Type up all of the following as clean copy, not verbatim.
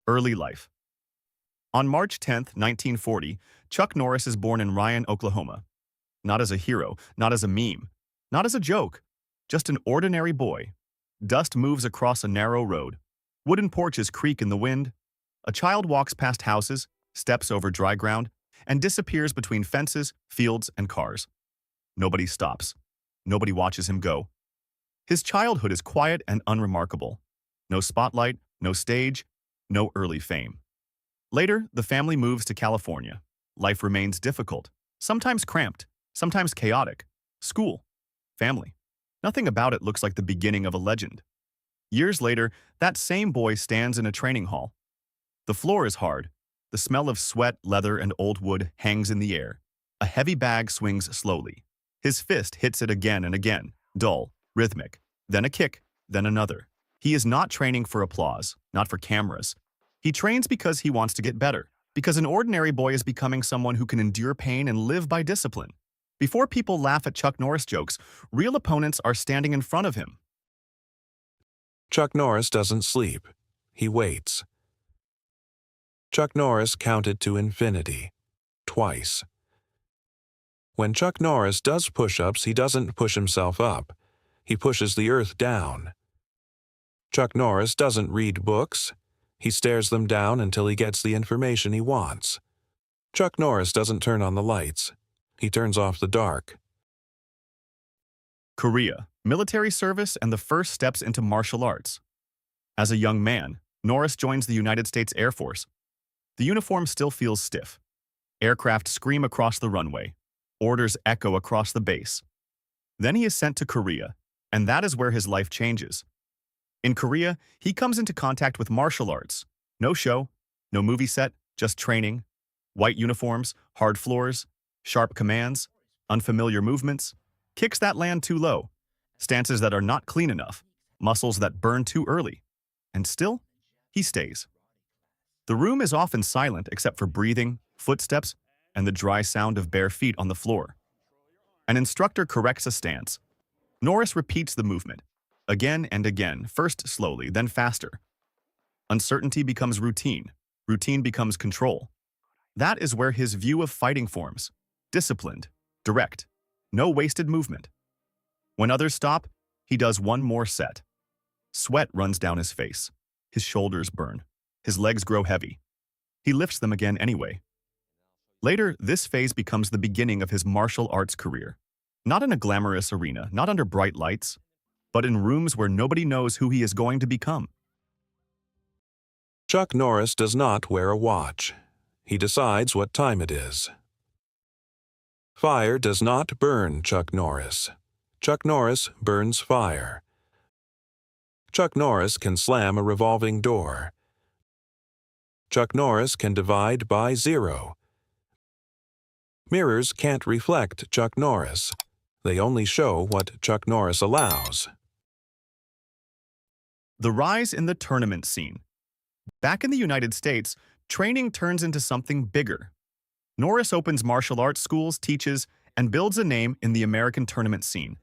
Early life. On March 10, 1940, Chuck Norris is born in Ryan, Oklahoma. Not as a hero, not as a meme, not as a joke, just an ordinary boy. Dust moves across a narrow road. Wooden porches creak in the wind. A child walks past houses, steps over dry ground, and disappears between fences, fields, and cars. Nobody stops. Nobody watches him go. His childhood is quiet and unremarkable. No spotlight, no stage, no early fame. Later, the family moves to California. Life remains difficult, sometimes cramped, sometimes chaotic. School, family. Nothing about it looks like the beginning of a legend. Years later, that same boy stands in a training hall. The floor is hard. The smell of sweat, leather, and old wood hangs in the air. A heavy bag swings slowly. His fist hits it again and again, dull, rhythmic. Then a kick, then another. He is not training for applause, not for cameras. He trains because he wants to get better, because an ordinary boy is becoming someone who can endure pain and live by discipline. Before people laugh at Chuck Norris jokes, real opponents are standing in front of him. Chuck Norris doesn't sleep. He waits. Chuck Norris counted to infinity. Twice. When Chuck Norris does push-ups, he doesn't push himself up. He pushes the earth down. Chuck Norris doesn't read books. He stares them down until he gets the information he wants. Chuck Norris doesn't turn on the lights. He turns off the dark. Korea, military service, and the first steps into martial arts. As a young man, Norris joins the United States Air Force. The uniform still feels stiff. Aircraft scream across the runway. Orders echo across the base. Then he is sent to Korea, and that is where his life changes. In Korea, he comes into contact with martial arts. No show, no movie set, just training. White uniforms, hard floors, sharp commands, unfamiliar movements, kicks that land too low, stances that are not clean enough, muscles that burn too early. And still, he stays. The room is often silent except for breathing, footsteps, and the dry sound of bare feet on the floor. An instructor corrects a stance. Norris repeats the movement, again and again, first slowly, then faster. Uncertainty becomes routine. Routine becomes control. That is where his view of fighting forms. Disciplined, direct, no wasted movement. When others stop, he does one more set. Sweat runs down his face. His shoulders burn. His legs grow heavy. He lifts them again anyway. Later, this phase becomes the beginning of his martial arts career. Not in a glamorous arena, not under bright lights, but in rooms where nobody knows who he is going to become. Chuck Norris does not wear a watch. He decides what time it is. Fire does not burn Chuck Norris. Chuck Norris burns fire. Chuck Norris can slam a revolving door. Chuck Norris can divide by 0. Mirrors can't reflect Chuck Norris. They only show what Chuck Norris allows. The rise in the tournament scene. Back in the United States, training turns into something bigger. Norris opens martial arts schools, teaches, and builds a name in the American tournament scene.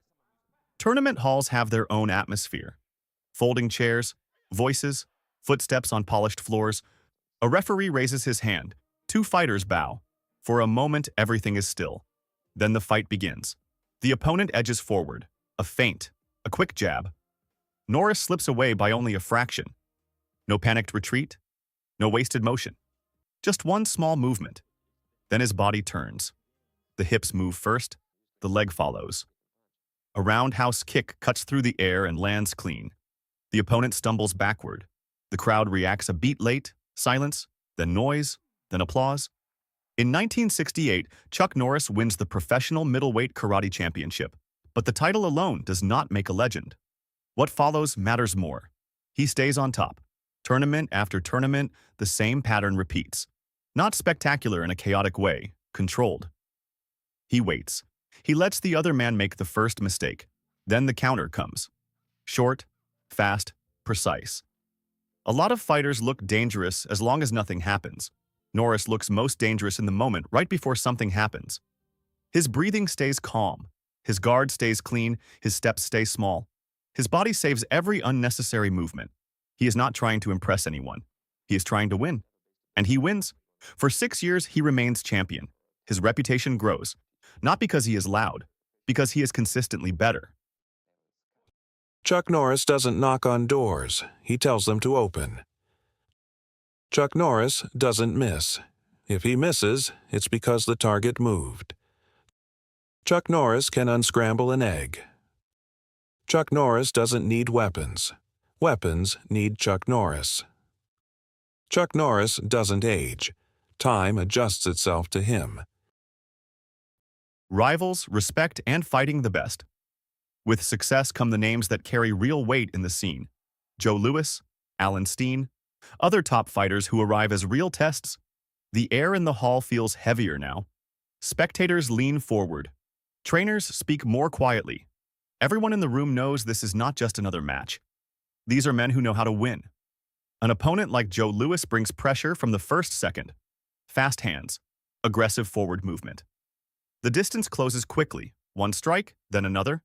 Tournament halls have their own atmosphere. Folding chairs, voices, footsteps on polished floors. A referee raises his hand. 2 fighters bow. For a moment, everything is still. Then the fight begins. The opponent edges forward. A feint, a quick jab. Norris slips away by only a fraction. No panicked retreat, no wasted motion. Just one small movement. Then his body turns. The hips move first, the leg follows. A roundhouse kick cuts through the air and lands clean. The opponent stumbles backward. The crowd reacts a beat late, silence, then noise, then applause. In 1968, Chuck Norris wins the professional middleweight karate championship, but the title alone does not make a legend. What follows matters more. He stays on top. Tournament after tournament, the same pattern repeats. Not spectacular in a chaotic way, controlled. He waits. He lets the other man make the first mistake. Then the counter comes. Short, fast, precise. A lot of fighters look dangerous as long as nothing happens. Norris looks most dangerous in the moment right before something happens. His breathing stays calm. His guard stays clean. His steps stay small. His body saves every unnecessary movement. He is not trying to impress anyone. He is trying to win. And he wins. For 6 years, he remains champion. His reputation grows. Not because he is loud, because he is consistently better. Chuck Norris doesn't knock on doors, he tells them to open. Chuck Norris doesn't miss. If he misses, it's because the target moved. Chuck Norris can unscramble an egg. Chuck Norris doesn't need weapons. Weapons need Chuck Norris. Chuck Norris doesn't age. Time adjusts itself to him. Rivals, respect, and fighting the best. With success come the names that carry real weight in the scene. Joe Louis, Alan Steen, other top fighters who arrive as real tests. The air in the hall feels heavier now. Spectators lean forward. Trainers speak more quietly. Everyone in the room knows this is not just another match. These are men who know how to win. An opponent like Joe Louis brings pressure from the first second. Fast hands, aggressive forward movement. The distance closes quickly. One strike, then another.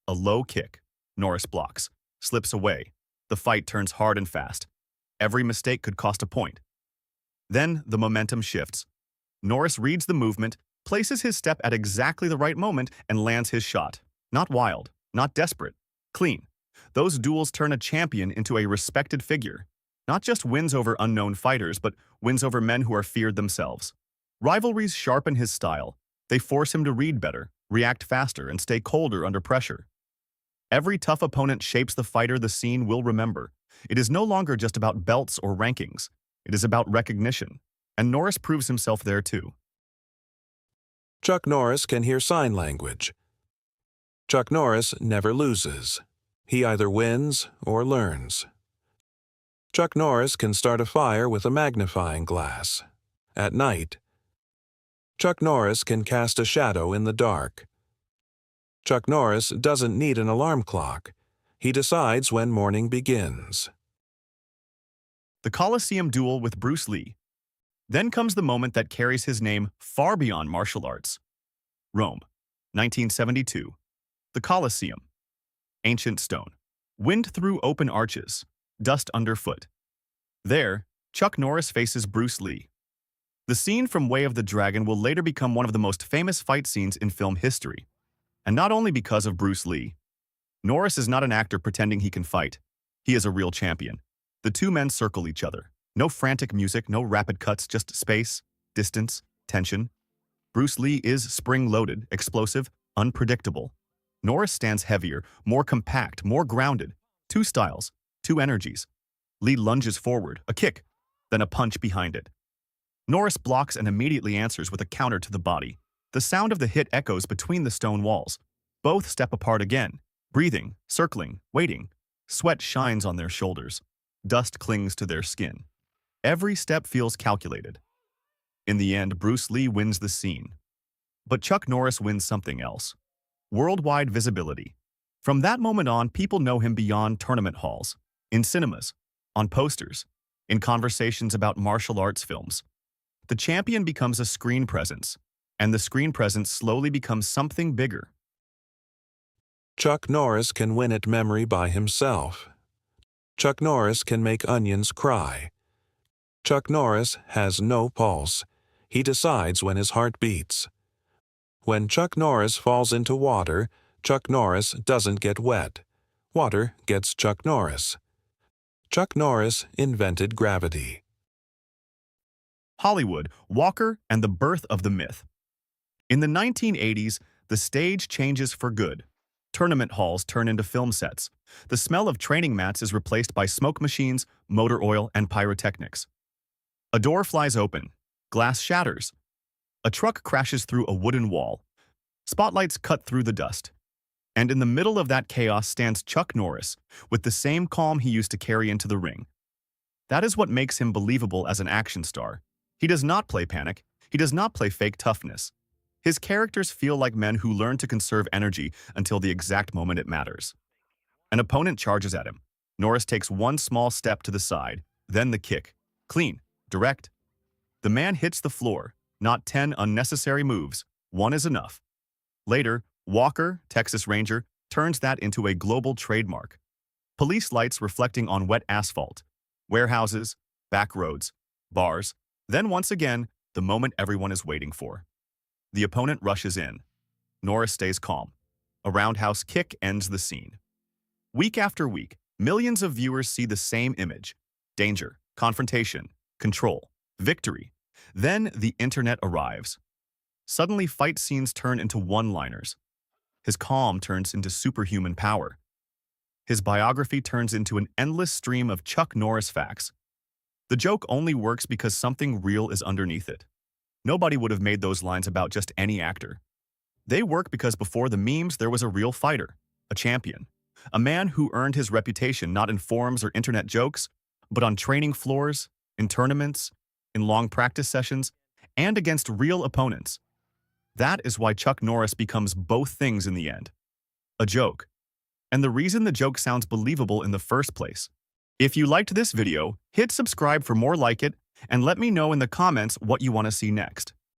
A low kick. Norris blocks, slips away. The fight turns hard and fast. Every mistake could cost a point. Then the momentum shifts. Norris reads the movement, places his step at exactly the right moment, and lands his shot. Not wild, not desperate, clean. Those duels turn a champion into a respected figure. Not just wins over unknown fighters, but wins over men who are feared themselves. Rivalries sharpen his style. They force him to read better, react faster, and stay colder under pressure. Every tough opponent shapes the fighter the scene will remember. It is no longer just about belts or rankings. It is about recognition. And Norris proves himself there too. Chuck Norris can hear sign language. Chuck Norris never loses. He either wins or learns. Chuck Norris can start a fire with a magnifying glass. At night, Chuck Norris can cast a shadow in the dark. Chuck Norris doesn't need an alarm clock. He decides when morning begins. The Coliseum duel with Bruce Lee. Then comes the moment that carries his name far beyond martial arts. Rome, 1972. The Coliseum. Ancient stone. Wind through open arches. Dust underfoot. There, Chuck Norris faces Bruce Lee. The scene from Way of the Dragon will later become one of the most famous fight scenes in film history. And not only because of Bruce Lee. Norris is not an actor pretending he can fight. He is a real champion. The two men circle each other. No frantic music, no rapid cuts, just space, distance, tension. Bruce Lee is spring-loaded, explosive, unpredictable. Norris stands heavier, more compact, more grounded. Two styles, two energies. Lee lunges forward, a kick, then a punch behind it. Norris blocks and immediately answers with a counter to the body. The sound of the hit echoes between the stone walls. Both step apart again, breathing, circling, waiting. Sweat shines on their shoulders. Dust clings to their skin. Every step feels calculated. In the end, Bruce Lee wins the scene. But Chuck Norris wins something else. Worldwide visibility. From that moment on, people know him beyond tournament halls, in cinemas, on posters, in conversations about martial arts films. The champion becomes a screen presence, and the screen presence slowly becomes something bigger. Chuck Norris can win at memory by himself. Chuck Norris can make onions cry. Chuck Norris has no pulse. He decides when his heart beats. When Chuck Norris falls into water, Chuck Norris doesn't get wet. Water gets Chuck Norris. Chuck Norris invented gravity. Hollywood, Walker, and the birth of the myth. In the 1980s, the stage changes for good. Tournament halls turn into film sets. The smell of training mats is replaced by smoke machines, motor oil, and pyrotechnics. A door flies open. Glass shatters. A truck crashes through a wooden wall. Spotlights cut through the dust. And in the middle of that chaos stands Chuck Norris, with the same calm he used to carry into the ring. That is what makes him believable as an action star. He does not play panic. He does not play fake toughness. His characters feel like men who learn to conserve energy until the exact moment it matters. An opponent charges at him. Norris takes one small step to the side, then the kick. Clean, direct. The man hits the floor, not 10 unnecessary moves. One is enough. Later, Walker, Texas Ranger, turns that into a global trademark. Police lights reflecting on wet asphalt. Warehouses, back roads, bars, then once again, the moment everyone is waiting for. The opponent rushes in. Norris stays calm. A roundhouse kick ends the scene. Week after week, millions of viewers see the same image. Danger, confrontation, control, victory. Then the internet arrives. Suddenly, fight scenes turn into one-liners. His calm turns into superhuman power. His biography turns into an endless stream of Chuck Norris facts. The joke only works because something real is underneath it. Nobody would have made those lines about just any actor. They work because before the memes, there was a real fighter, a champion, a man who earned his reputation not in forums or internet jokes, but on training floors, in tournaments, in long practice sessions, and against real opponents. That is why Chuck Norris becomes both things in the end. A joke. And the reason the joke sounds believable in the first place. If you liked this video, hit subscribe for more like it, and let me know in the comments what you want to see next.